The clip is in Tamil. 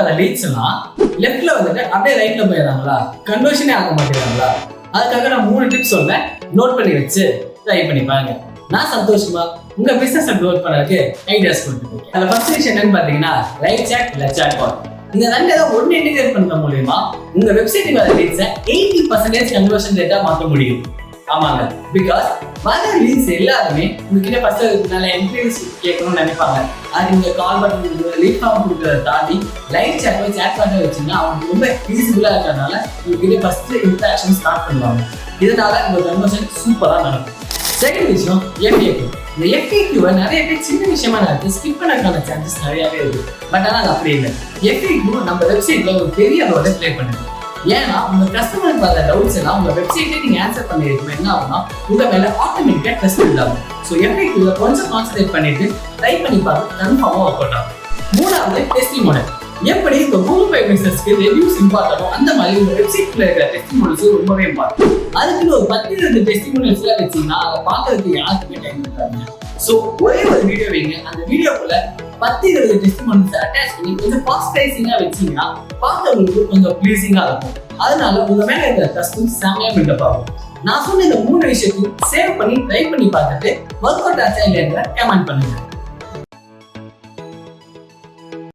வர லீட்ஸ் எல்லாம் லெஃப்ட்ல வந்துட்டு அப்படியே ரைட்ல போயிடறாங்களா, கன்வர்ஷனே ஆக மாட்டேங்கிறாங்களா? அதுக்காக நான் 3 டிப்ஸ் சொல்றேன், நோட் பண்ணி வச்சு ட்ரை பண்ணி பாருங்க. நான் சந்தோஷமா உங்க பிசினஸ் க்ரோத் பண்ணதுக்கு ஐடியாஸ் கொடுத்துருக்கேன். அதுல ஃபர்ஸ்ட் விஷயம் என்னன்னு பாத்தீங்கன்னா லைவ் சாட் இல்ல சாட் பாட். இந்த ரெண்டு ஏதாவது ஒன்று இன்டிகிரேட் பண்ற மூலியமா உங்க வெப்சைட்டுக்கு வர லீட்ஸை 80% கன்வர்ஷன் ரேட்டா மாற்ற முடியும். ஆமாங்க, பிகாஸ் வர லீட்ஸ் எல்லாருமே உங்ககிட்ட ஃபர்ஸ்ட் நல்ல என்கொயரிஸ் கேட்கணும்னு நினைப்பாங்க. அது நீங்க கால் பண்ணி லீட் ஃபார்ம் கொடுக்கறத தாண்டி லைவ் சாட்டோ சாட் பாட்டோ வச்சீங்கன்னா அவங்க ரொம்ப ஈஸிபிளா இருக்கிறதுனால உங்ககிட்ட ஃபர்ஸ்ட் இன்டராக்ஷன் ஸ்டார்ட் பண்ணுவாங்க. இதனால உங்க கன்வர்ஷன் சூப்பரா நடக்கும். செகண்ட் விஷயம் FAQ. இந்த FAQ நிறைய பேர் சின்ன விஷயமா நினைச்சு ஸ்கிப் பண்ணக்கான சான்சஸ் நிறையவே இருக்கு. பட் ஆனால் அது அப்படி இல்லை. FAQ நம்ம வெப்சைட்ல ஒரு பெரிய ரோலை பிளே பண்ணுது. ஏன்னா உங்க கஸ்டமருக்கு வர டவுட்ஸ் எல்லாம் உங்க வெப்சைட்ல நீங்க ஆன்சர் பண்ணிருக்கணும். என்ன ஆகும்னா உங்க மேல ஆட்டோமேட்டிக்கா ட்ரஸ்ட் பில்ட் ஆகும். ஸோ FAQ கொஞ்சம் கான்சன்ட்ரேட் பண்ணிட்டு ட்ரை பண்ணி பார்த்து கன்ஃபார்மா ஒர்க் அவுட் ஆகும். மூணாவது டெஸ்டிமோனியல். எப்படி இந்த கூகுள் பை பிசினஸ்க்கு ரிவ்யூஸ் இம்பார்ட்டனோ அந்த மாதிரி உங்க வெப்சைட்ல இருக்கிற டெஸ்டிமோனியல்ஸ் ரொம்பவே இம்பார்ட்டன்ட். அதுக்குன்னு ஒரு 10-20 டெஸ்டிமோனியல்ஸ் எல்லாம் வச்சீங்கன்னா அதை பார்க்கறதுக்கு யாருக்குமே டைம் இருக்காங்க. ஸோ ஒரே ஒரு வீடியோ வைங்க, அந்த வீடியோக்குள்ள 10-20 டெஸ்டிமோனியல்ஸ் அட்டாச் பண்ணி கொஞ்சம் ஃபாஸ்ட் ரைசிங்கா வச்சீங்கன்னா பார்க்கறவங்களுக்கு கொஞ்சம் ப்ளீசிங்கா இருக்கும். அதனால உங்க மேல இருக்கிற ட்ரஸ்டும் செம்மையா பில்டப் ஆகும். நான் சொன்ன இந்த 3 விஷயத்தையும் சேவ் பண்ணி ட்ரை பண்ணி பார்த்துட்டு ஒர்க் அவுட் ஆச்சா இல்லையா கமெண்ட் பண்ணுங்க.